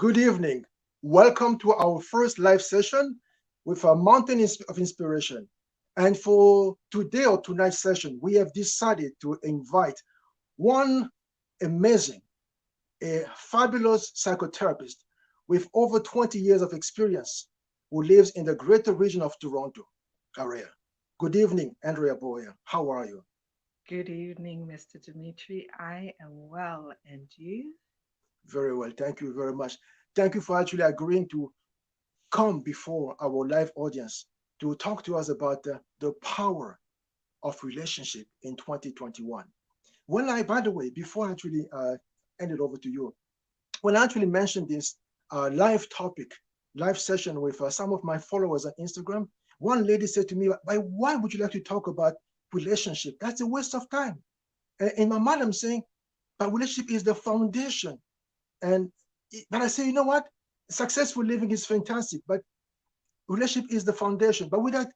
Good evening. Welcome to our first live session with a mountain of inspiration. And for today or tonight's session, we have decided to invite one amazing, a fabulous psychotherapist with over 20 years of experience who lives in the greater region of Toronto area. Good evening, Andrea Boweya. How are you? Good evening, Mr. Dimitri. I am well, and you? Very well. Thank you very much. Thank you for actually agreeing to come before our live audience to talk to us about the power of relationship in 2021. By the way, before I actually hand it over to you, when I actually mentioned this live topic, live session with some of my followers on Instagram, one lady said to me, why would you like to talk about relationship? That's a waste of time. And in my mind, I'm saying, but relationship is the foundation. And but I say, you know what? Successful living is fantastic, but relationship is the foundation. But without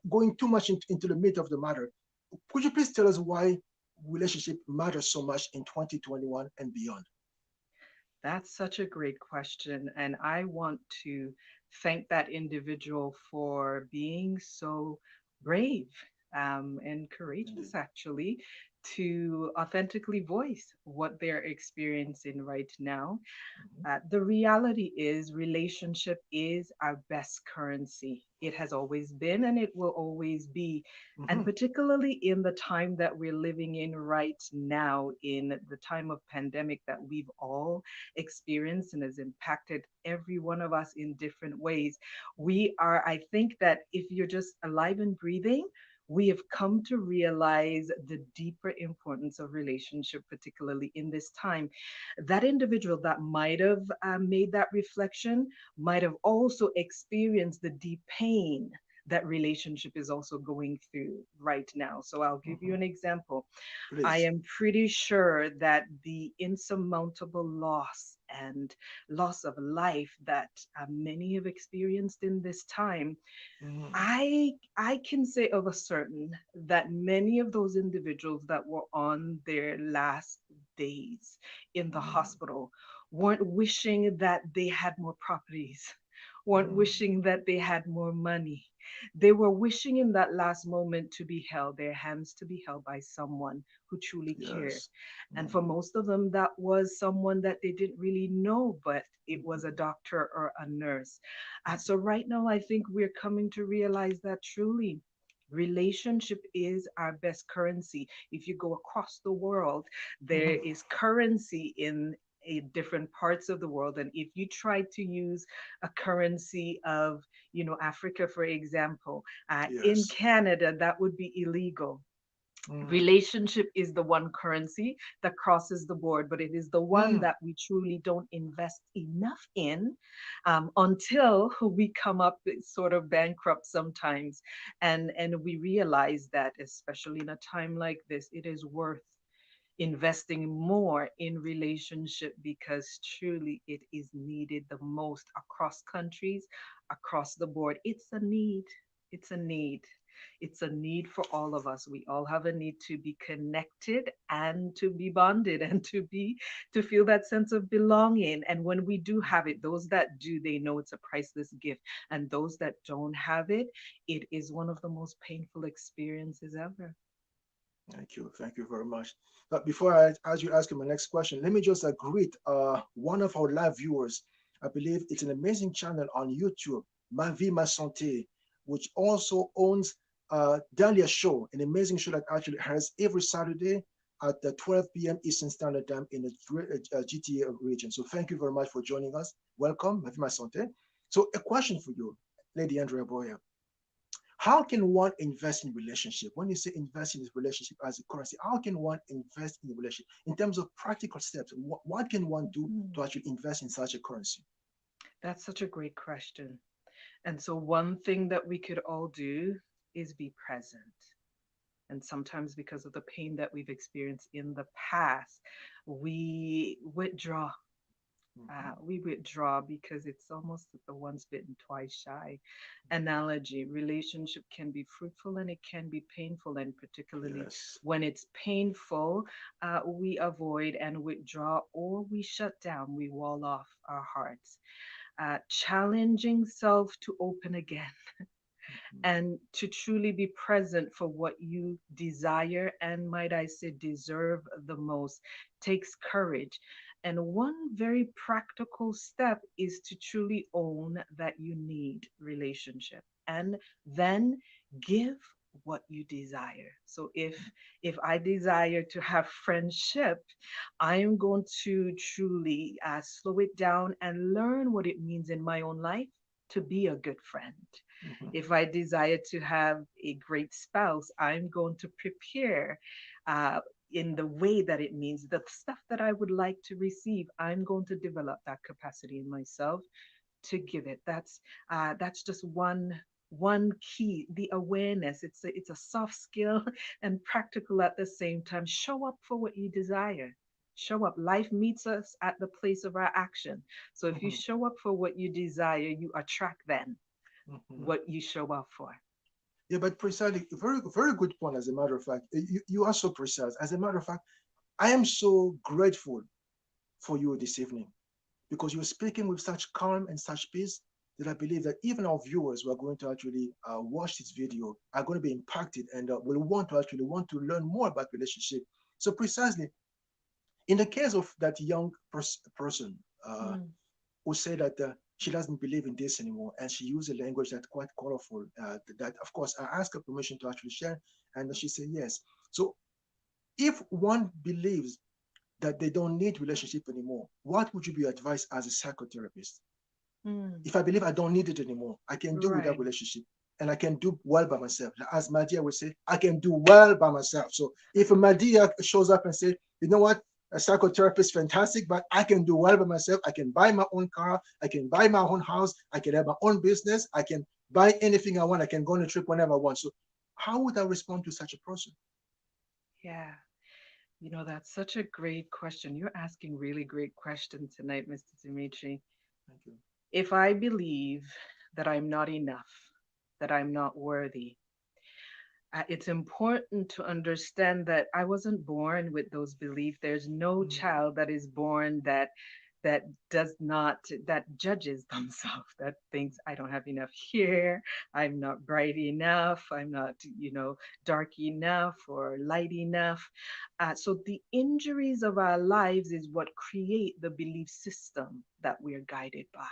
going too much into the meat of the matter, could you please tell us why relationship matters so much in 2021 and beyond? That's such a great question. And I want to thank that individual for being so brave and Indeed. courageous, actually, to authentically voice what they're experiencing right now. Mhm. The reality is, relationship is our best currency. It has always been and it will always be. And Mhm. particularly in the time that we're living in right now, in the time of pandemic that we've all experienced and has impacted every one of us in different ways, I think that if you're just alive and breathing, we have come to realize the deeper importance of relationship, particularly in this time. That individual that might have made that reflection might have also experienced the deep pain that relationship is also going through right now. So I'll give you Mhm. an example. I Please. am pretty sure that the insurmountable loss of life that many have experienced in this time, Mhm. I can say of a certain that many of those individuals that were on their last days in the Mhm. hospital weren't wishing that they had more properties, weren't Mhm. wishing that they had more money. They were wishing in that last moment to be held, their hands to be held by someone who truly cared. Yes. And for Mhm. most of them, that was someone that they didn't really know, but it was a Mhm. doctor or a nurse. So Mhm. right now, I think we're coming to realize that truly relationship is our best currency. If you go across the world, there Mhm. is currency in different parts of the world, and if you try to use a currency of, Africa, for example, in Yes. Canada, that would be illegal. Mhm. Relationship is the one currency that crosses the board, but it is the one Mhm. that we truly don't invest enough in, until we come up with sort of bankrupt sometimes, and we realize that, especially in a time like this, it is worth investing more in relationship, because truly it is needed the most across countries, across the board. It's a need it's a need for all of us. We all have a need to be connected and to be bonded and to feel that sense of belonging. And when we do have it, those that do, they know it's a priceless gift. And those that don't have it, it is one of the most painful experiences ever. Thank you. Thank you very much. But before as you ask my next question, let me just greet one of our live viewers. I believe it's an amazing channel on YouTube, Ma Vie Ma Santé, which also owns Dahlia Show, an amazing show that actually has every Saturday at the 12 p.m. Eastern Standard Time in the GTA region. So thank you very much for joining us. Welcome, Ma Vie Ma Santé. So a question for you, Lady Andrea Boyer. How can one invest in relationship? When you say invest in this relationship as a currency, how can one invest in a relationship in terms of practical steps? What can one do to Mm. actually invest in such a currency? That's such a great question. And so, one thing that we could all do is be present. And sometimes, because of the pain that we've experienced in the past, we withdraw, Mm-hmm. We withdraw because it's almost the once bitten, twice shy analogy. Relationship can be fruitful and it can be painful, and particularly Yes. when it's painful, we avoid and withdraw, or we shut down, we wall off our hearts. Challenging self to open again Mm-hmm. and to truly be present for what you desire and, might I say, deserve the most takes courage. And one very practical step is to truly own that you need relationship and then give what you desire. So if I desire to have friendship, I am going to truly slow it down and learn what it means in my own life to be a good friend. Mm-hmm. If I desire to have a great spouse, I'm going to prepare uh, in the way that it means the stuff that I would like to receive. I'm going to develop that capacity in myself to give it. That's just one key, the awareness. It's a soft skill and practical at the same time. Show up for what you desire. Show up. Life meets us at the place of our action. So if you Mm-hmm. show up for what you desire, you attract then Mm-hmm. what you show up for. Yeah, but precisely, very, very good point. As a matter of fact, you are so precise. As a matter of fact, I am so grateful for you this evening because you're speaking with such calm and such peace that I believe that even our viewers who are going to actually watch this video are going to be impacted and will want to learn more about relationship. So precisely, in the case of that young person Mm, who said that she doesn't believe in this anymore, and she used a language that's quite colorful. That of course I asked her permission to actually share, and she said yes. So if one believes that they don't need relationship anymore, what would you be advised as a psychotherapist? mm, If I believe I don't need it anymore, I can do without right. relationship and I can do well by myself. As Madia would say, I can do well by myself. So if Madia shows up and say, you know what, a psychotherapist fantastic, but I can do well by myself. I can buy my own car. I can buy my own house. I can have my own business. I can buy anything I want. I can go on a trip whenever I want. So how would I respond to such a person? Yeah. That's such a great question. You're asking really great questions tonight, Mr. Dimitri. Thank you. If I believe that I'm not enough, that I'm not worthy, it's important to understand that I wasn't born with those beliefs. There's no Mm, child that is born that does not that judges themselves, that thinks I don't have enough hair, I'm not bright enough, I'm not dark enough or light enough. So the injuries of our lives is what create the belief system that we're guided by.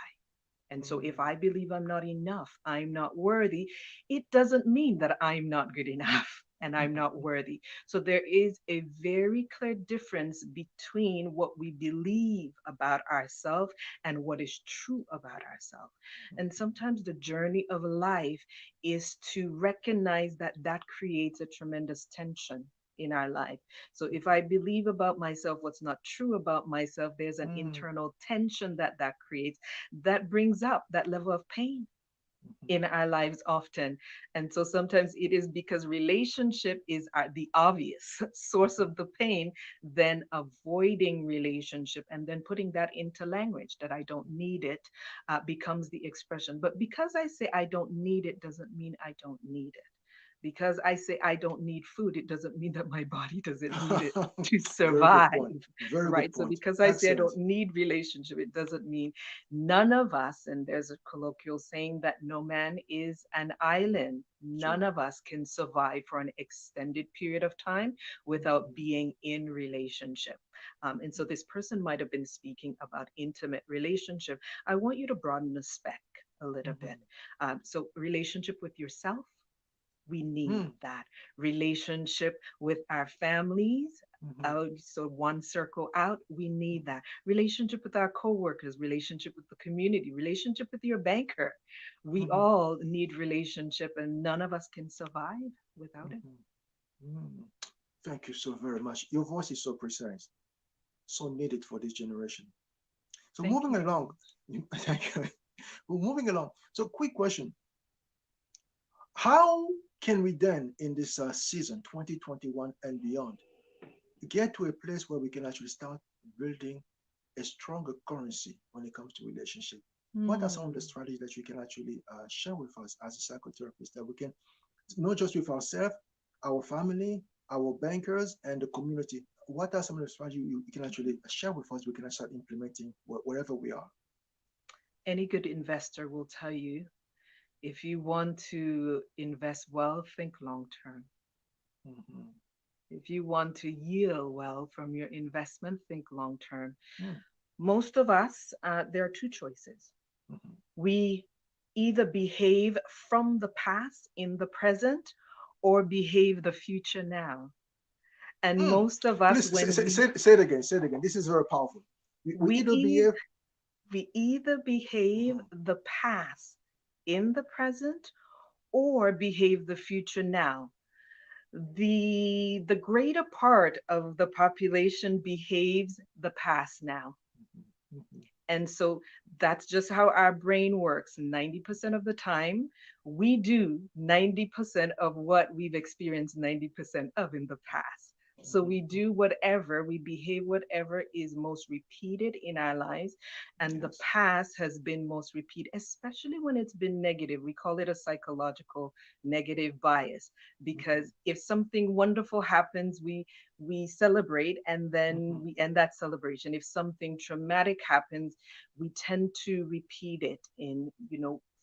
And so if mm, I believe I'm not enough, I'm not worthy, it doesn't mean that I'm not good enough and I'm mm, not worthy. So there is a very clear difference between what we believe about ourselves and what is true about ourselves. And sometimes the journey of life is to recognize that that creates a tremendous tension in our life. So if I believe about myself what's not true about myself, there's an mm, internal tension that creates that brings up that level of pain mm, in our lives often. And so sometimes it is because relationship is the obvious source mm, of the pain, then avoiding relationship and then putting that into language that I don't need it becomes the expression. But because I say I don't need it doesn't mean I don't need it. Because I say I don't need food, it doesn't mean that my body doesn't need it mm. to Very good survive. point. Very good Right. So point. because I say I Excellent. don't need relationship, it doesn't mean none of us, and there's a colloquial saying that no man is an island. None Sure. of us can survive for an extended period of time without Mhm, being in relationship. And so this person might have been speaking about intimate relationship. I want you to broaden the spec a little bit. mhm, So relationship with yourself, we need mm, that relationship with our families. mhm, So one circle out, we need mhm, that relationship with our coworkers, relationship with the community, relationship with your banker. We mhm, all need relationship, and none of us can survive without it. mhm, mm. Thank you so very much. Your voice is so precise, so needed for this generation. So Thank moving you very along, much. thank you. We're moving along. So quick question. How can we then in this season 2021 and beyond get to a place where we can actually start building a stronger currency when it comes to relationship. What are some of the Hmm. strategies that you can actually share with us as a psychotherapist that we can, not just with ourselves, our family, our bankers, and the community? What are some of the strategies you can actually share with us? We can start implementing wherever we are. Any good investor will tell you, if you want to invest well, think long term. Mm-hmm. If you want to yield well from your investment, think long term. Mm-hmm. Most of us, there are two choices. Mm-hmm. We either behave from the past in the present or behave the future now. And Mm. most of us, Please when we say it again. Say it again. This is very powerful. We we either e- behave. we either behave Mhm. the past in the present or behave the future now. The greater part of the population behaves the past now. Mhm. Mhm. And so that's just how our brain works. 90% of the time, we do 90% of what we've experienced 90% of in the past. So Mhm. we Mhm. do whatever, we behave whatever is most repeated in our lives. And the Yes. past has been most repeated, especially when it's been negative. We call it a psychological negative bias Mhm. because if something wonderful happens, we celebrate and then Mhm. we end that celebration. If something traumatic happens, we tend to repeat it in,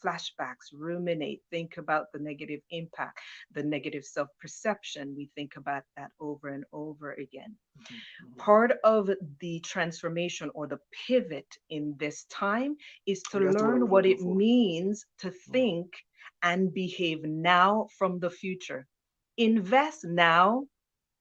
flashbacks, ruminate, think about the negative impact, the negative self perception. We think about that over and over again. Mhm. Mhm. Part of the transformation or the pivot in this time is to That's the word I learn was what looking it for. means to Mhm. think and behave now from the future. Invest now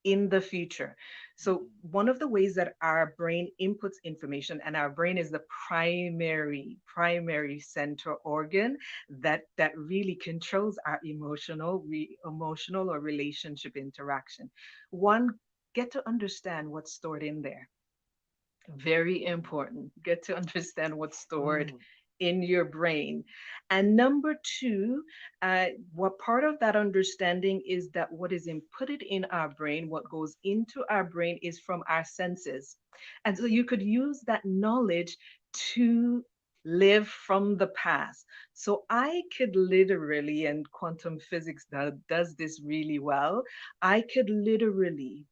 in the future. So, Mhm. one of the ways that our brain inputs information, and our brain is the primary center organ that really controls our emotional or relationship interaction. One, get to understand what's stored in there. Very important. Get to understand what's stored Mhm. in your brain. And number two, what part of that understanding is that what is inputted in our brain, what goes into our brain is from our senses. And so you could use that knowledge to live from the past. So I could literally, and quantum physics does this really well, I could literally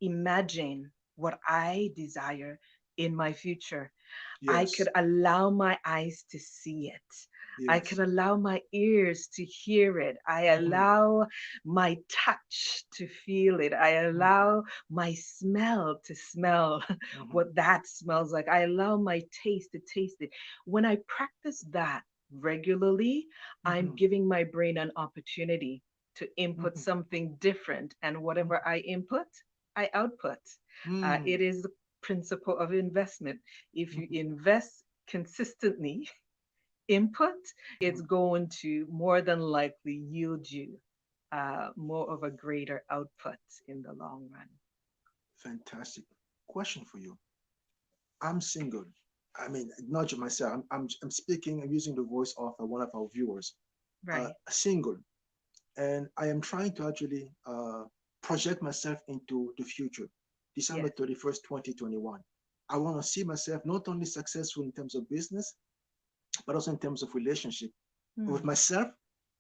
imagine what I desire in my future. I could Yes. allow my eyes to see it. I could Yes. allow my ears to hear it. I Mhm. allow my touch to feel it. I Mhm. allow my smell to smell Mhm. what that smells like. I allow my taste to taste it. When I practice that regularly, I'm Mhm. giving my brain an opportunity to input Mhm. something different. And Mhm. whatever I input, I output. It Mm. is the principle of investment. If you Mhm. invest consistently, input, it's Mhm. going to more than likely yield you more of a greater output in the long run. Fantastic. Question for you. I'm single. I mean, not just myself. I'm speaking. I'm using the voice of one of our viewers. Right. Single, and I am trying to actually project myself into the future. December Yes. 31st, 2021. I want to see myself not only successful in terms of business, but also in terms of relationship with Hmm. myself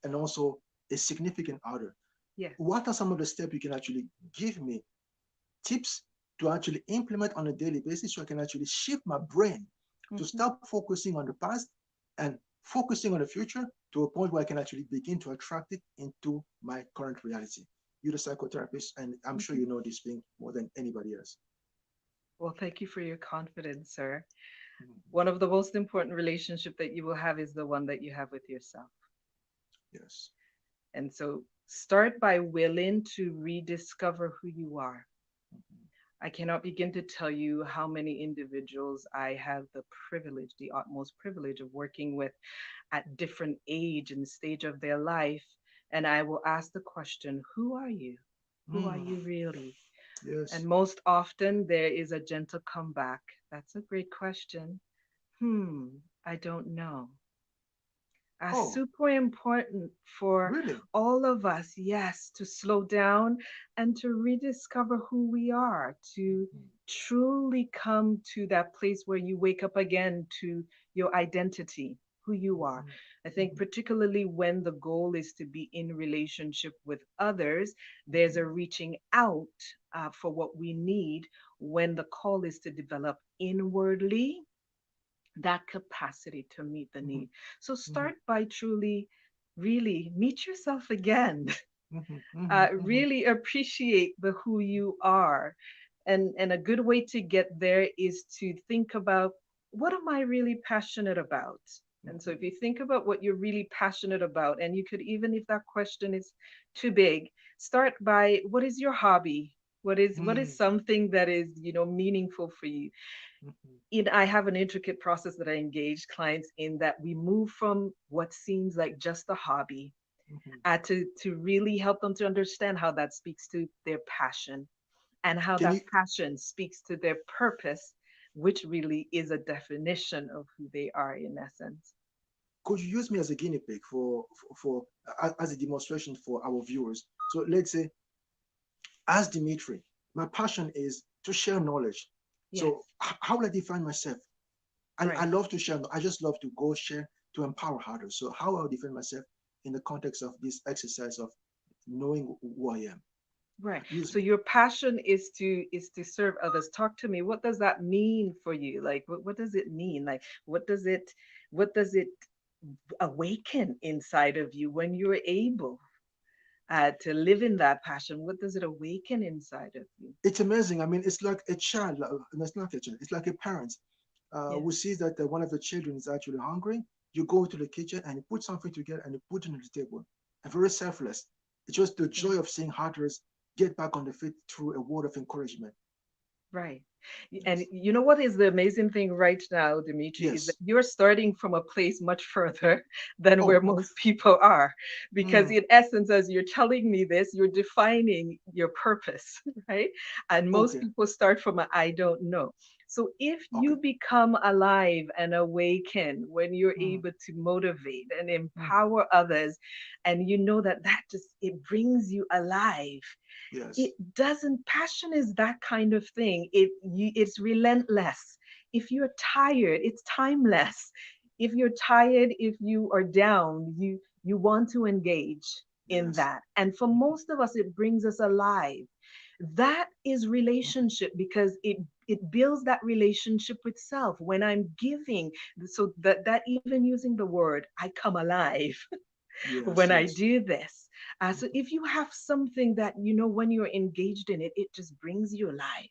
and also a significant other. Yes. What are some of the steps you can actually give me tips to actually implement on a daily basis so I can actually shift my brain to Hmm. stop focusing on the past and focusing on the future to a point where I can actually begin to attract it into my current reality. You're the psychotherapist, and I'm sure Hmm. you know this thing more than anybody else. Well, thank you for your confidence, sir. Mhm. One of the most important relationship that you will have is the one that you have with yourself. Yes. And so start by willing to rediscover who you are. Mhm. I cannot begin to tell you how many individuals I have the privilege, the utmost privilege of working with at different age and stage of their life. And I will ask the question, who are you? Who are Mm. you really? And Yes. most often there is a gentle comeback. That's a great question. I don't know. Oh, Super important for really? all of us, yes, to slow down and to rediscover who we are, to Mhm. truly come to that place where you wake up again to your identity, who you are. Mhm, I think, mhm, particularly when the goal is to be in relationship with others, there's a mhm, reaching out for what we need when the call is to develop inwardly that capacity to meet the mhm, need. So mhm, start by truly, really meet yourself again. mhm, mhm, mhm, Really appreciate the who you are. And a good way to get there is to think about, what am I really passionate about? And so if mhm, you think about what you're really passionate about, and you could, even if that question is too big, start by, what is your hobby? What is mhm, something that is, meaningful for you? mhm, I have an intricate process that I engage clients in, that we move from what seems like just a hobby, mhm. to really help them to understand how that speaks to their passion, and how Can that you passion speaks to their purpose, which really is a definition of who they are in essence. could you use me as a guinea pig as a demonstration for our viewers? So let's say, as Dimitri, my passion is to share knowledge. So Yes, how will I define myself? I right. love to share. I just love to go share to empower others. So how I'll define myself in the context of this exercise of knowing who I am. Right. Use So me. your passion is to serve others. Talk to me. What does that mean for you? Like, what does it mean? Like, what does it awaken inside of you when you're able to live in that passion? What does it awaken inside of you? It's amazing. I mean, it's like a child. No, it's not a child. It's like a parent Yes. who sees that one of the children is actually hungry. You go to the kitchen and you put something together and you put it on the table. And very selfless. It's just the Right. joy of seeing others get back on the feet through a word of encouragement. Right. And Yes. you know what is the amazing thing right now, Dimitri, is that Yes. you're starting from a place much further than where Oh, okay. most people are. Because, Mm, in essence, as you're telling me this, you're defining your purpose, right? And most okay. people start from a I don't know. So if Okay. you become alive and awaken when you're Mm, able to motivate and mm, empower others, and you know that just, it brings you alive. It yes. doesn't, passion is that kind of thing. It's relentless. If you're tired, it's timeless. If you're tired, if you are down, you want to engage in Yes. that. And for Mhm, most of us, it brings us alive. That is mhm. relationship, because it builds that relationship with self. When I'm giving, so that even using the word, I come alive Yes. when I Yes. do this. So Mhm, if you have something that, when you're engaged in it, it just brings you alive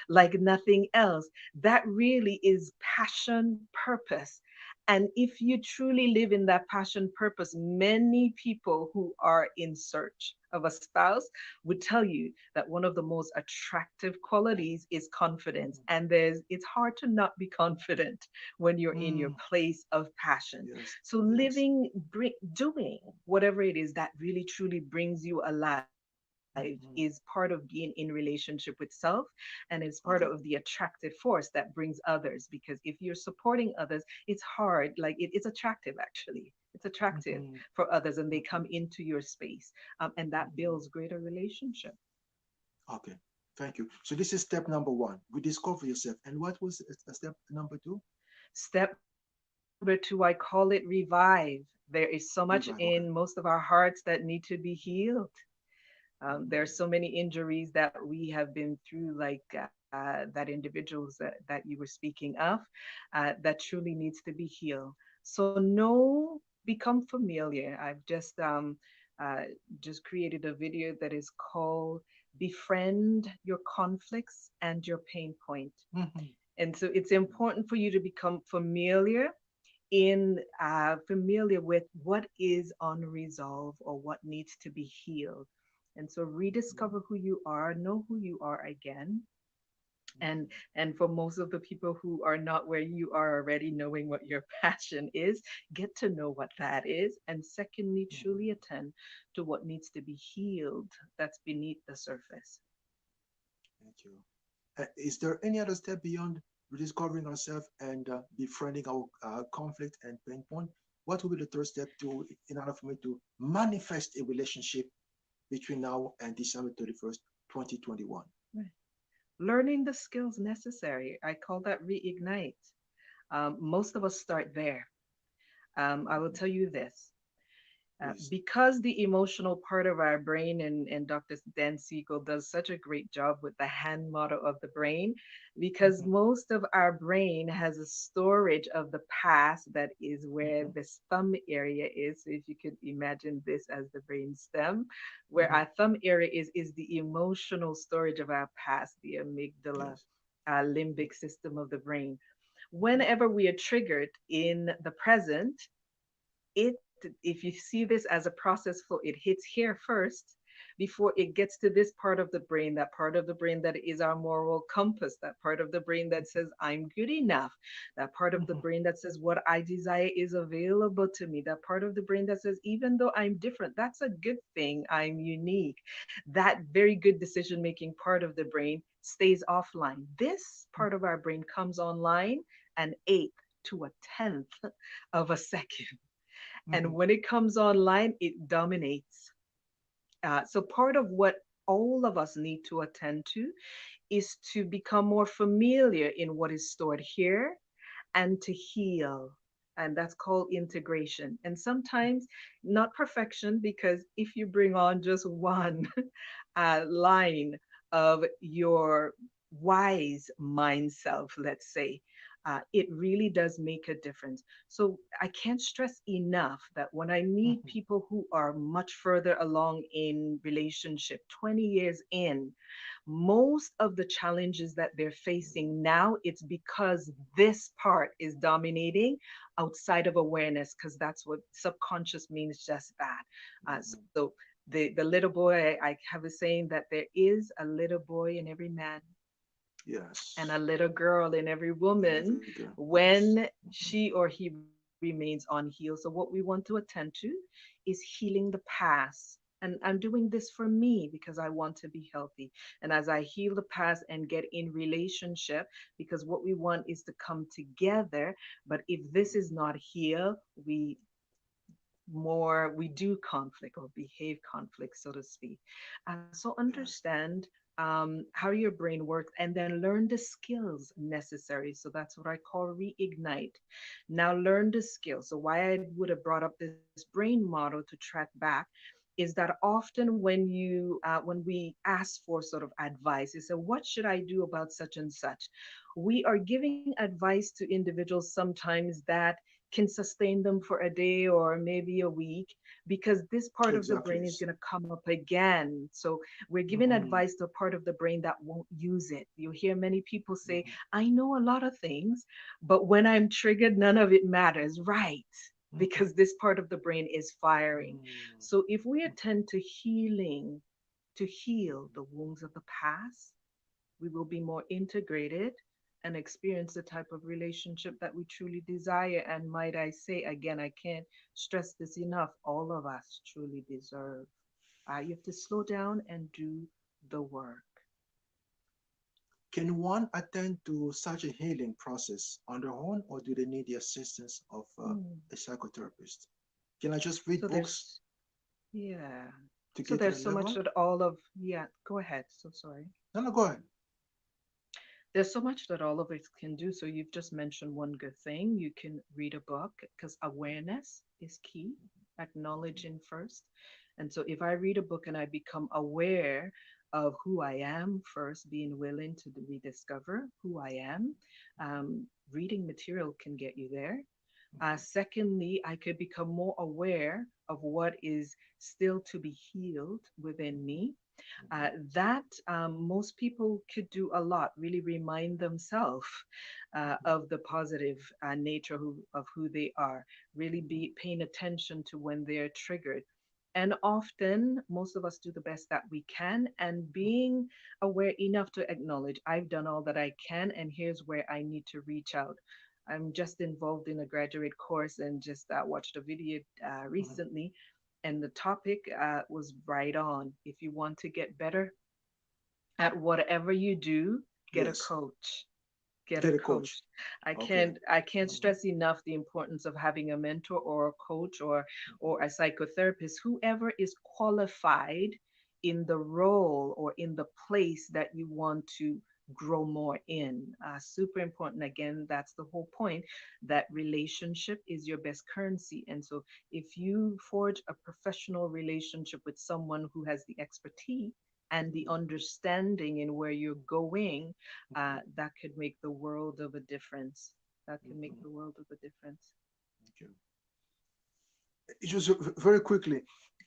like nothing else. That really is passion, purpose. And if you truly live in that passion, purpose, many people who are in search of a spouse would tell you that one of the most attractive qualities is confidence. mhm. And it's hard to not be confident when you're in your Mm, place of passion. yes. So Yes. doing whatever it is that really truly brings you alive is part of Mhm. being in relationship with self, and is part of the Okay. attractive force that brings others. Because if you're supporting others, it's hard. Like it's attractive, actually. It's attractive Mhm, for others, and they come mhm, into your space, and that mhm. builds greater relationship. Okay. Thank you. So this is step number one. Rediscover yourself. And what was step number two? Step number two, I call it revive. There is so much in Revive. most Okay. of our hearts that need to be healed. There are Mhm, so many injuries that we have been through, like that individuals that you were speaking of, that truly needs to be healed. So know, become familiar. I've uh, just created a video that is called "Befriend Your Conflicts and Your Pain Point." mhm. And so it's important for you to become familiar with what is unresolved or what needs to be healed. And so Mhm, rediscover who you are, know who you are again. and mhm, and for most of the people who are not where you are already, knowing what your passion is, get to know what that is. And secondly, mhm. truly attend to what needs to be healed that's beneath the surface. Thank you. Is there any other step beyond rediscovering ourselves and befriending our conflict and pain point? What will be the third step to in order for me to manifest a relationship between now and December 31st, 2021? Right. learning the skills necessary. I call that reignite. Most of us start there. I will Mhm. tell you this. Please. Because the emotional part of our brain, and Dr. Dan Siegel does such a great job with the hand model of the brain, because Mhm. most of our brain has a storage of the past that is where Mhm. this thumb area is. So if you could imagine this as the brain stem, where Mhm. our thumb area is the emotional storage of our past, the amygdala, Yes. limbic system of the brain. Mhm. Whenever we are triggered in the present, it if you see this as a process flow, it hits here first before it gets to this part of the brain, that part of the brain that is our moral compass, that part of the brain that says I'm good enough, that part of the Mhm. brain that says what I desire is available to me, that part of the brain that says even though I'm different, that's a good thing, I'm unique. That very good decision making part of the brain stays offline. This part of our brain comes online an eighth to a tenth of a second. And Mhm. when it comes online, it dominates. So, part of what all of us need to attend to is to become more familiar in what is stored here and to heal. And that's called integration. And sometimes not perfection, because if you bring on just one line of your wise mind self, let's say, it really does make a difference. So I can't stress enough that when I meet Mhm. people who are much further along in relationship, 20 years in, most of the challenges that they're facing now, it's because this part is dominating outside of awareness, because that's what subconscious means, just that. Mhm. So the little boy, I have a saying that there is a little boy in every man and a Yes. little girl in every And woman every girl. Yes. when Mhm. she or he remains unhealed. So, what we want to attend to is healing the past. And I'm doing this for me because I want to be healthy. And as I heal the past and get in relationship, because what we want is to come together. But if this is not healed, we do conflict or behave conflict, so to speak. So Yes. understand how your brain works and then learn the skills necessary. So that's what I call reignite. Now learn the skills. So why I would have brought up this brain model to track back is that often when we ask for sort of advice, you say, what should I do about such and such? We are giving advice to individuals sometimes that can sustain them for a day or maybe a week, because this part of the Exactly. brain is going to come up again. So we're giving Mhm. advice to a part of the brain that won't use it. You hear many people say, Mhm. I know a lot of things, but when I'm triggered, none of it matters. Right. Mhm. Because this part of the brain is firing. Mm. So if we attend to healing, to heal the wounds of the past, we will be more integrated and experience the type of relationship that we truly desire. And might I say again, I can't stress this enough, all of us truly deserve. You have to slow down and do the work. Can one attend to such a healing process on their own, or do they need the assistance of Mm. a psychotherapist? Can I just read So books yeah. to So get to there's that so much level? that all of, yeah, go ahead. So sorry. No, no, go ahead. There's so much that all of us can do. So you've just mentioned one good thing. You can read a book because awareness is key, acknowledging first. And so if I read a book and I become aware of who I am first, being willing to rediscover who I am, reading material can get you there. Mhm. Secondly, I could become more aware of what is still to be healed within me. Mhm. That most people could do a lot, really remind themselves Mhm. of the positive nature of who they are, really be paying attention to when they're triggered. And often, most of us do the best that we can, and being aware enough to acknowledge, I've done all that I can, and here's where I need to reach out. I'm just involved in a graduate course and just watched a video Mhm. recently, and the topic was right on. If you want to get better at whatever you do, get a Yes. coach. Get a Get a coach. coach. I Okay. can't I can't Mhm. stress enough the importance of having a mentor or a coach or a psychotherapist, whoever is qualified in the role or in the place that you want to grow more in. Super important. Again, that's the whole point, that relationship is your best currency. And so if you forge a professional relationship with someone who has the expertise and the understanding in where you're going, that could make the world of a difference. That can make Mhm. the world of a difference. Okay. Just very quickly,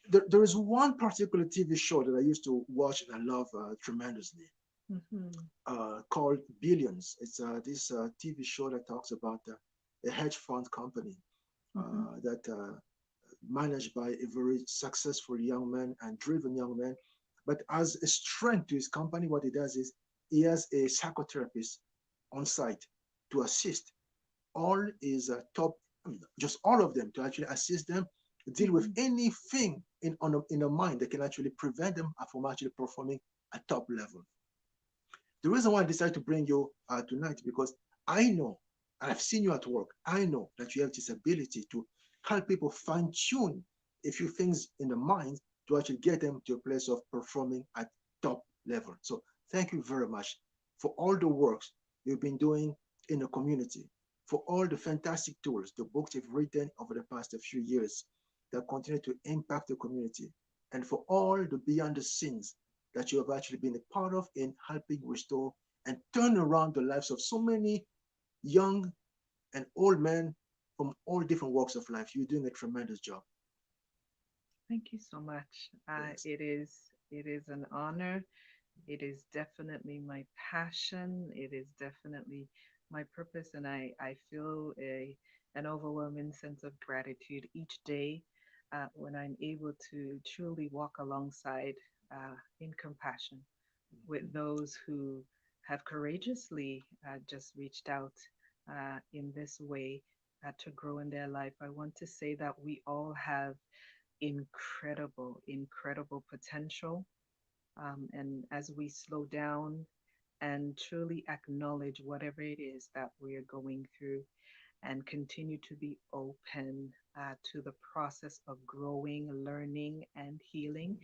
there is one particular TV show that I used to watch and I love tremendously, Mm-hmm. called Billions. It's this TV show that talks about a hedge fund company Mm-hmm. that managed by a very successful young man and driven young man. But as a strength to his company, what he does is he has a psychotherapist on site to assist all his top, I mean, just all of them, to actually assist them deal with Mm-hmm. anything in a mind that can actually prevent them from actually performing at top level. The reason why I decided to bring you tonight, because I know, and I've seen you at work, I know that you have this ability to help people fine tune a few things in the mind to actually get them to a place of performing at top level. So thank you very much for all the works you've been doing in the community, for all the fantastic tools, the books you've written over the past few years that continue to impact the community, and for all the behind the scenes that you have actually been a part of in helping restore and turn around the lives of so many young and old men from all different walks of life. You're doing a tremendous job. Thank you so much. Yes. It is an honor. It is definitely my passion. It is definitely my purpose, and I feel an overwhelming sense of gratitude each day when I'm able to truly walk alongside in compassion with those who have courageously just reached out in this way to grow in their life. I want to say that we all have incredible, incredible potential. And as we slow down and truly acknowledge whatever it is that we are going through and continue to be open to the process of growing, learning, and healing,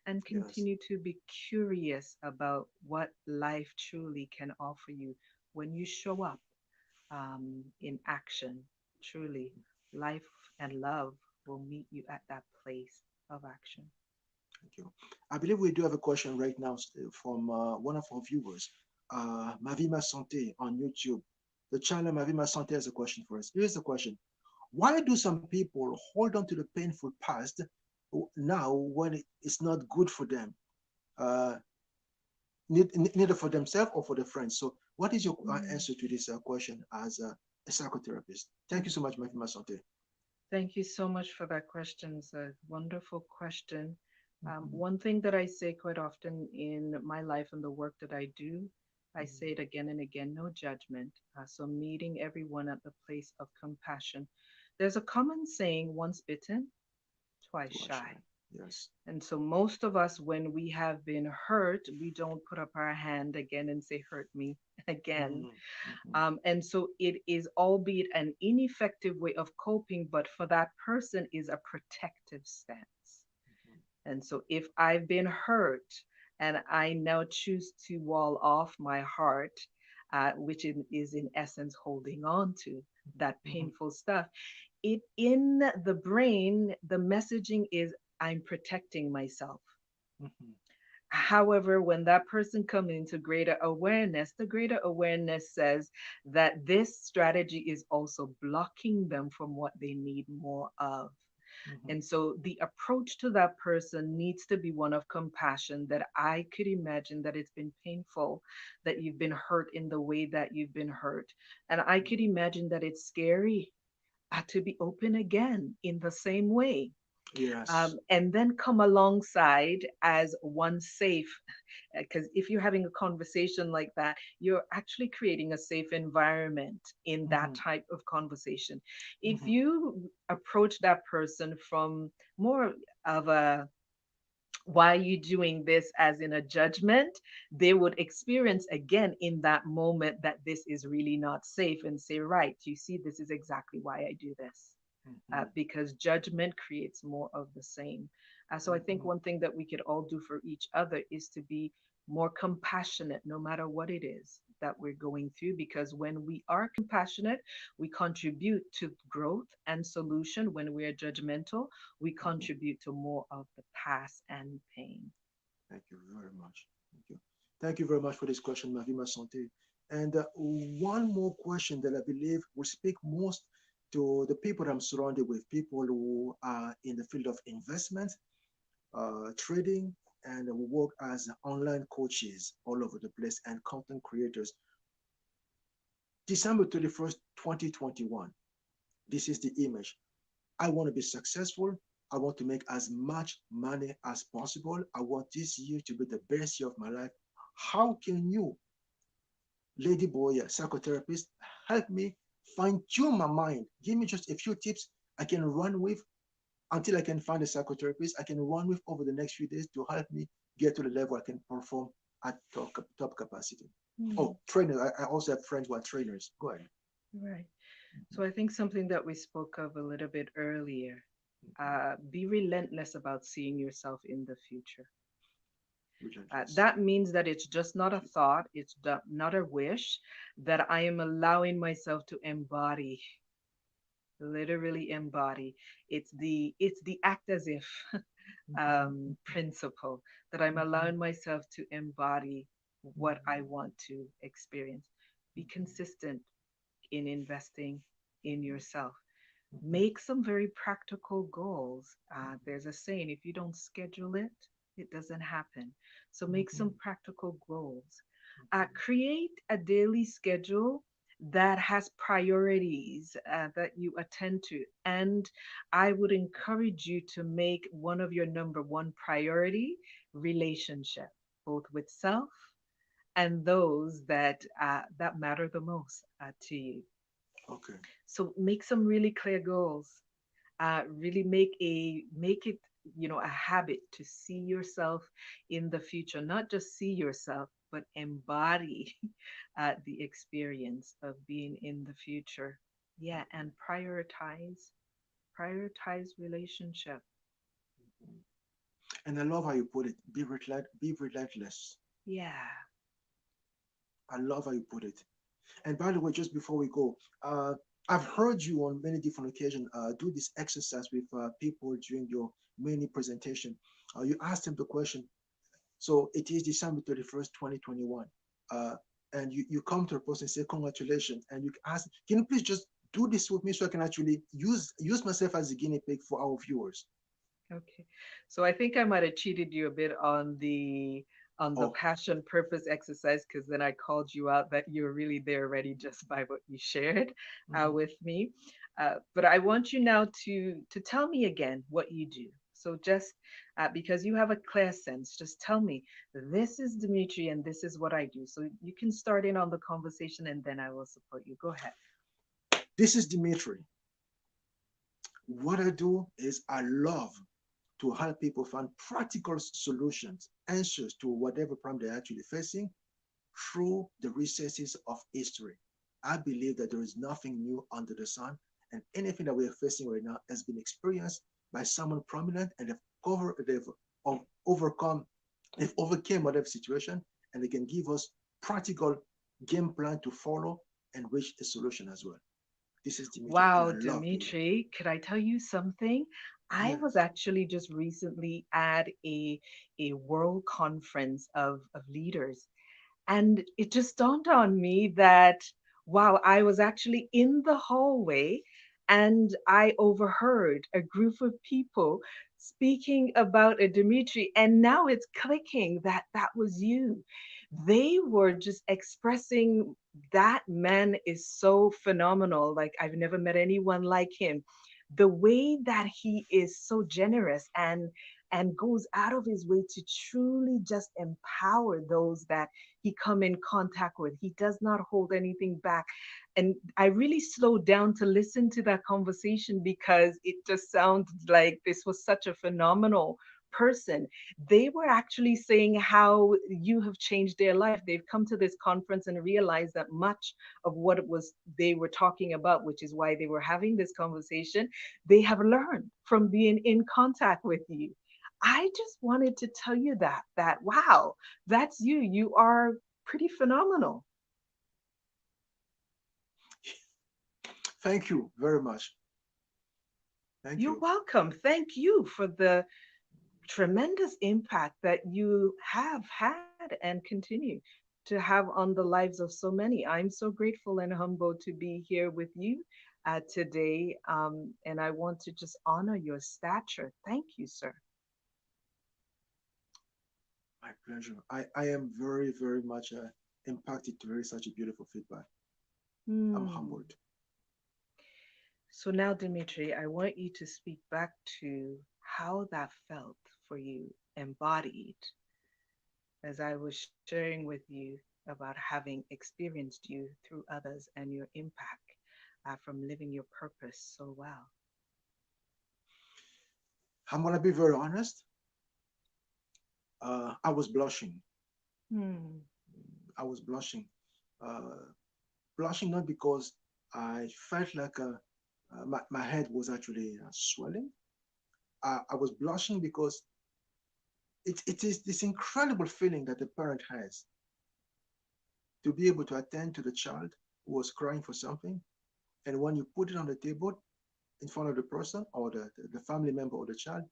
and Yes. continue to be curious about what life truly can offer you when you show up in action. Truly, life and love will meet you at that place of action. Thank you. I believe we do have a question right now from one of our viewers, Mavima Santé on YouTube. The channel Mavima Santé has a question for us. Here's the question. Why do some people hold on to the painful past now when it's not good for them? Uh, Neither for themselves or for the friends. So, what is your Mm. answer to this question as a psychotherapist? Thank you so much, Mafima Sante. Thank you so much for that question. It's a wonderful question. Mhm, One thing that I say quite often in my life and the work that I do, I say it again and again, no judgment. So, meeting everyone at the place of compassion. There's a common saying, once bitten, twice to Asha. shy. Yes. And so, most of us, when we have been hurt, we don't put up our hand again and say, hurt me again. Mhm, mhm, And so it is, albeit an ineffective way of coping, but for that person is a protective stance. And so if I've been hurt and I now choose to wall off my heart, which is in essence holding on to that mhm, painful stuff, it in the brain, the messaging is I'm protecting myself. mhm, However, when that person comes into greater awareness, the greater awareness says that this strategy is also blocking them from what they need more of. mhm. And so the approach to that person needs to be one of compassion, that I could imagine that it's been painful, that you've been hurt in the way that you've been hurt. And I could imagine that it's scary to be open again in the same way, Yes. and then come alongside as one safe. Because if you're having a conversation like that, you're actually creating a safe environment in that Mhm, type of conversation. If mhm. you approach that person from more of a why are you doing this as in a judgment, they would experience again in that moment that this is really not safe and say, right, you see, this is exactly why I do this. Mhm. because judgment creates more of the same. So I think Mhm. one thing that we could all do for each other is to be more compassionate, no matter what it is that we're going through, because when we are compassionate, we contribute to growth and solution. When we are judgmental, we Mhm. contribute to more of the past and pain. Thank you very much. Thank you. Thank you very much for this question, Mavima Santé. And one more question that I believe will speak most to the people I'm surrounded with, people who are in the field of investment, trading, and who work as online coaches all over the place and content creators. December 31st, 2021. This is the image. I want to be successful. I want to make as much money as possible. I want this year to be the best year of my life. How can you, Lady Boweya, psychotherapist, help me fine tune my mind? Give me just a few tips I can run with until I can find a psychotherapist I can run with over the next few days to help me get to the level I can perform at top capacity. Hmm. Oh, trainers. I also have friends who are trainers. Go ahead. Right. So I think something that we spoke of a little bit earlier, Mhm. be relentless about seeing yourself in the future. Relentless. That means that it's just not a thought, it's not a wish, that I am allowing myself to embody, literally embody. It's the act as if principle, that I'm allowing myself to embody what I want to experience. Be consistent in investing in yourself. Make some very practical goals. There's a saying, if you don't schedule it, it doesn't happen. So make some practical goals. Create a daily schedule that has priorities that you attend to. And I would encourage you to make one of your number one priority relationship, both with self and those that matter the most to you. Okay. So make some really clear goals. Really make it, a habit to see yourself in the future. Not just see yourself, but embody the experience of being in the future. Yeah, and prioritize relationship. And I love how you put it. Be relentless. Yeah. I love how you put it. And by the way, just before we go, I've heard you on many different occasions do this exercise with people during your mini presentation. You asked them the question. So it is December 31st, 2021. Uh, and you come to a person and say, congratulations. And you ask, can you please just do this with me so I can actually use myself as a guinea pig for our viewers? Okay. So I think I might have cheated you a bit on the Oh, passion purpose exercise, because then I called you out that you're really there already just by what you shared mhm. with me. But I want you now to tell me again what you do. So just because you have a clear sense, just tell me, this is Dimitri and this is what I do. So you can start in on the conversation and then I will support you. Go ahead. This is Dimitri. What I do is I love to help people find practical solutions, answers to whatever problem they're actually facing through the recesses of history. I believe that there is nothing new under the sun, and anything that we are facing right now has been experienced by someone prominent, and they've overcome, they've overcame whatever situation, and they can give us practical game plan to follow and reach a solution as well. This is Dimitri, and Wow, I love doing it. Dimitri, could I tell you something? I was Yes. actually just recently at a world conference of leaders, and it just dawned on me that, wow, I was actually in the hallway and I overheard a group of people speaking about a Dimitri, and now it's clicking that that was you. They were just expressing that man is so phenomenal. Like, I've never met anyone like him. The way that he is so generous and goes out of his way to truly just empower those that he come in contact with. He does not hold anything back. And I really slowed down to listen to that conversation because it just sounds like this was such a phenomenal person, they were actually saying how you have changed their life. They've come to this conference and realized that much of what it was they were talking about, which is why they were having this conversation, they have learned from being in contact with you. I just wanted to tell you that wow, that's you. You are pretty phenomenal. Thank you very much. Thank You're you. welcome. Thank you for the tremendous impact that you have had and continue to have on the lives of so many. I'm so grateful and humbled to be here with you today. And I want to just honor your stature. Thank you, sir. My pleasure. I am very, very much impacted to hear such a beautiful feedback. I'm Hmm. humbled. So now, Dimitri, I want you to speak back to how that felt for you, embodied, as I was sharing with you about having experienced you through others and your impact from living your purpose so well. I'm gonna be very honest. I was blushing. Hmm. I was blushing. Uh, Blushing not because I felt like my head was actually swelling. I was blushing because it is this incredible feeling that the parent has to be able to attend to the child who was crying for something. And when you put it on the table in front of the person or the family member or the child,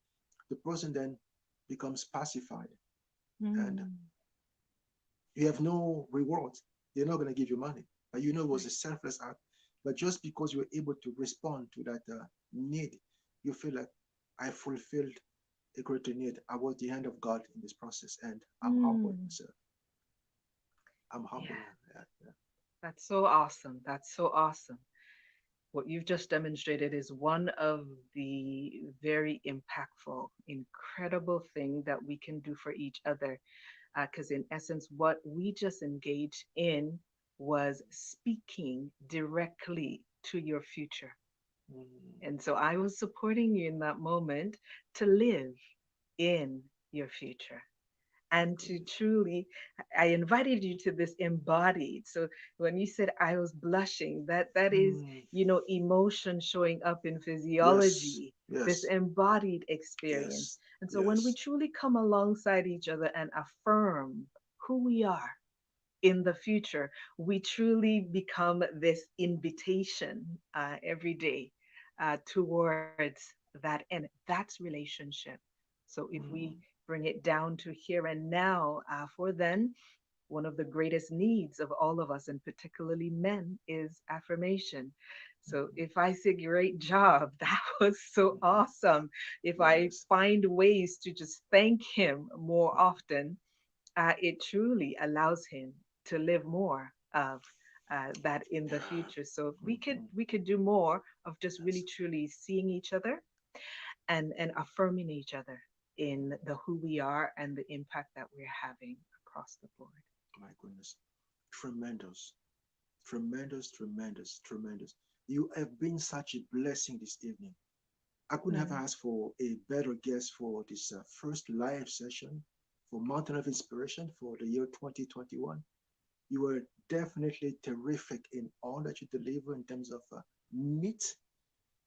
the person then becomes pacified and Hmm. you have no reward. They're not going to give you money. But you know it was Right. a selfless act. But just because you were able to respond to that need, you feel like I fulfilled a greater need. I was the hand of God in this process. And I'm humbled, Hmm. sir. I'm humbled. Yeah, Yeah, yeah. that's so awesome. That's so awesome. What you've just demonstrated is one of the very impactful, incredible thing that we can do for each other. Because, in essence, what we just engaged in was speaking directly to your future. Mm, And so I was supporting you in that moment to live in your future my and to goodness. truly, I invited you to this embodied. So when you said I was blushing, that is, Mm, emotion showing up in yes, physiology, this yes, embodied experience. yes, And so when we yes. truly come alongside each other and affirm who we are in the future, we truly become this invitation every day towards that. And that's relationship. So if we Mm, bring it down to here and now, for then, one of the greatest needs of all of us, and particularly men, is affirmation. So mm, if I say, great job, that was so mm, awesome. If I yes. find ways to just thank him more often, it truly allows him to live more of that in the Yeah. future. So if we could Mhm, we could do more of just really yes. truly seeing each other and affirming each other in the who we are and the impact that we're having across the board. My goodness. Tremendous. Tremendous, tremendous, tremendous. You have been such a blessing this evening. I couldn't have Mm, asked for a better guest for this first live session for Mountain of Inspiration for the year 2021. You were definitely terrific in all that you deliver in terms of meat,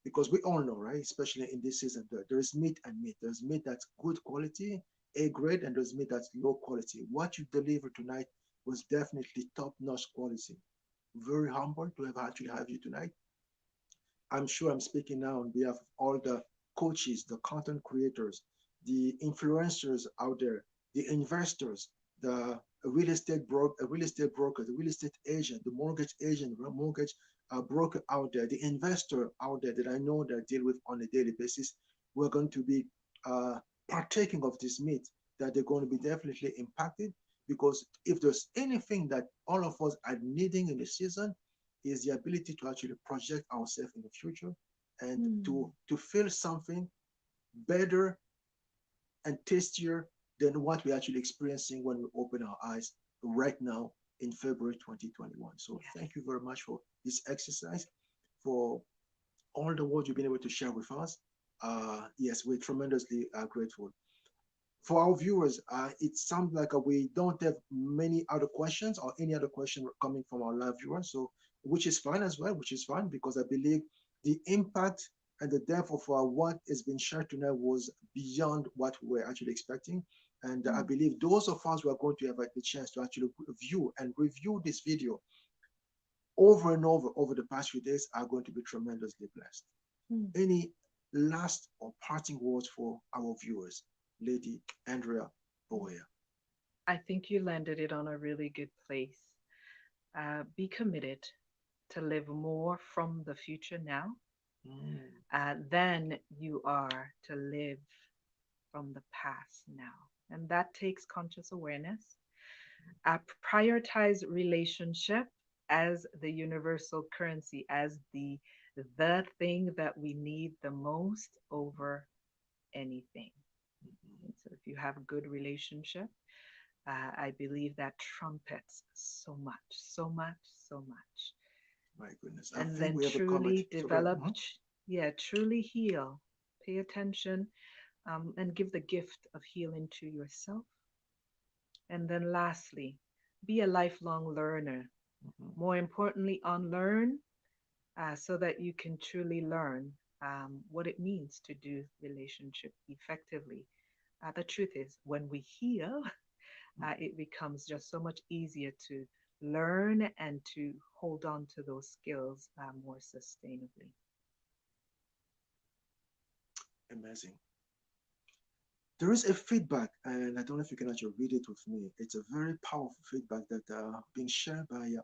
because we all know, right? Especially in this season, there is meat and meat. There's meat that's good quality, A grade, and there's meat that's low quality. What you delivered tonight was definitely top-notch quality. Very humbled to have actually have you tonight. I'm sure I'm speaking now on behalf of all the coaches, the content creators, the influencers out there, the investors, the real estate broker, the real estate agent, the mortgage agent, the mortgage broker out there, the investor out there that I know that I deal with on a daily basis. We're going to be uh, partaking of this meat that they're going to be definitely impacted, because if there's anything that all of us are needing in the season, is the ability to actually project ourselves in the future and mm, to feel something better and tastier than what we're actually experiencing when we open our eyes right now in February 2021. So yes. thank you very much for this exercise, for all the words you've been able to share with us. Yes, we're tremendously grateful. For our viewers, it sounds like we don't have many other questions or any other question coming from our live viewers. So, which is fine as well, which is fine because I believe the impact and the depth of what has been shared tonight was beyond what we were actually expecting. And I Mm, believe those of us who are going to have the chance to actually view and review this video over and over the past few days are going to be tremendously blessed. mm. Any last or parting words for our viewers, Lady Andrea Boweya? I think you landed it on a really good place. Be committed to live more from the future now Mm, than you are to live from the past now. And that takes conscious awareness. Prioritize relationship as the universal currency, as the thing that we need the most over anything. mhm. And so if you have a good relationship, I believe that trumpets so much, so much, so much. My goodness. I And think then we have a comment. truly So go ahead. develop, yeah, truly heal. Pay attention, and give the gift of healing to yourself. And then lastly, be a lifelong learner. Mhm. More importantly, unlearn so that you can truly learn what it means to do relationship effectively. The truth is, when we heal, it becomes just so much easier to learn and to hold on to those skills more sustainably. Amazing. There is a feedback, and I don't know if you can actually read it with me. It's a very powerful feedback that being shared by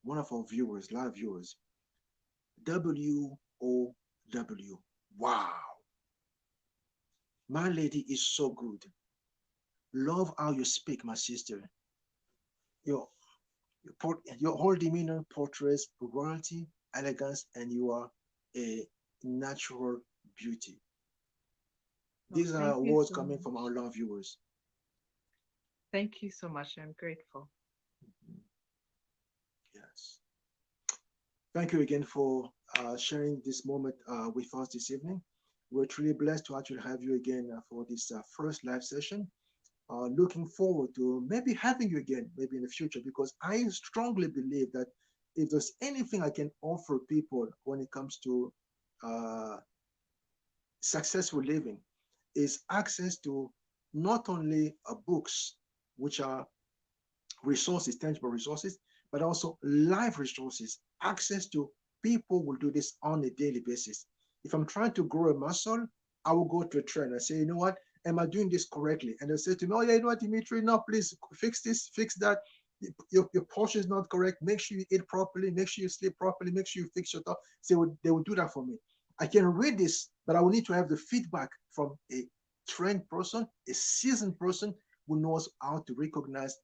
one of our viewers, live viewers. WOW. Wow. My lady is so good. Love how you speak, my sister. Your, your whole demeanor portrays royalty, elegance, and you are a natural beauty. Oh, These thank are you words so coming from our much. love viewers. Thank you so much. I'm grateful. Mhm. Yes. Thank you again for sharing this moment with us this evening. We're truly blessed to actually have you again for this first live session. Looking forward to maybe having you again, maybe in the future, because I strongly believe that if there's anything I can offer people when it comes to uh, successful living, is access to not only books, which are resources, tangible resources, but also live resources, access to people will do this on a daily basis. If I'm trying to grow a muscle, I will go to a trainer and say, you know what, am I doing this correctly? And they'll say to me, oh yeah, you know what, Dimitri, no, please fix this, fix that. Your posture is not correct. Make sure you eat properly. Make sure you sleep properly. Make sure you fix your thought. So they will do that for me. I can read this, but I will need to have the feedback from a trained person, a seasoned person who knows how to recognize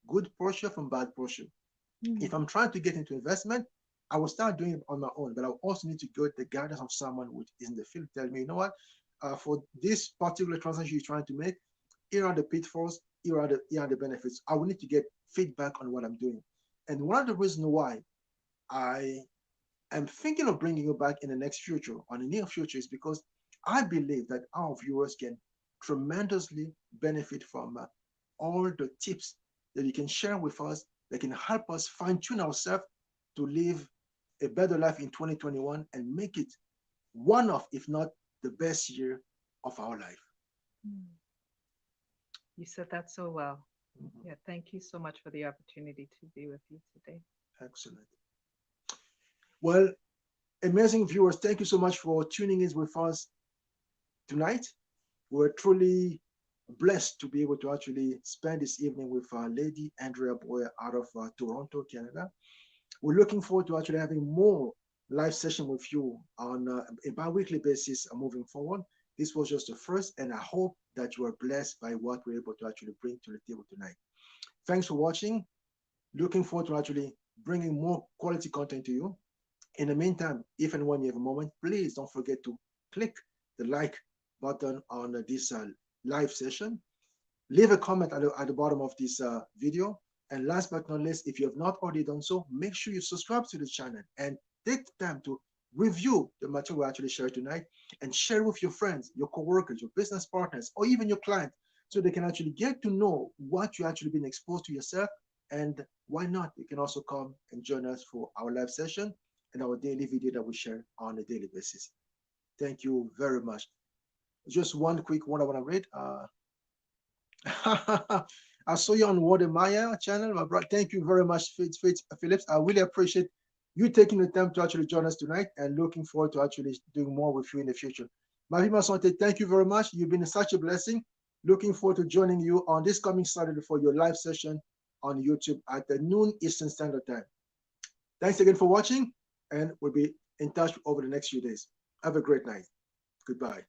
good posture from bad posture. If Mm, I'm trying to get into investment, I will start doing it on my own, but I will also need to get the guidance of someone who is in the field. Tell me, you know what, for this particular transaction you're trying to make, here are the pitfalls, here are the benefits. I will need to get feedback on what I'm doing. And one of the reasons why I am thinking of bringing you back in the next future, on the near future, is because I believe that our viewers can tremendously benefit from all the tips that you can share with us that can help us fine tune ourselves to live a better life in 2021 and make it one of, if not the best year of our life. mm. You said that so well. Mhm. Yeah, thank you so much for the opportunity to be with you today. Excellent. Well, amazing viewers, thank you so much for tuning in with us tonight. We're truly blessed to be able to actually spend this evening with Lady Andrea Boweya out of Toronto, Canada. We're looking forward to actually having more live session with you on a bi-weekly basis moving forward. This was just the first, and I hope that you are blessed by what we're able to actually bring to the table tonight. Thanks for watching. Looking forward to actually bringing more quality content to you. In the meantime, if and when you have a moment, please don't forget to click the like button on this live session. Leave a comment at the bottom of this video. And last but not least, if you have not already done so, make sure you subscribe to the channel and take the time to review the material we actually shared tonight and share with your friends, your coworkers, your business partners, or even your client so they can actually get to know what you actually been exposed to yourself. And why not? You can also come and join us for our live session and our daily video that we share on a daily basis. Thank you very much. Just one quick one I want to read. I saw you on Maya channel, my brother. Thank you very much, Fitz Phillips. I really appreciate you taking the time to actually join us tonight and looking forward to actually doing more with you in the future. Marie Masante, thank you very much. You've been such a blessing. Looking forward to joining you on this coming Saturday for your live session on YouTube at the noon Eastern Standard Time. Thanks again for watching, and we'll be in touch over the next few days. Have a great night. Goodbye.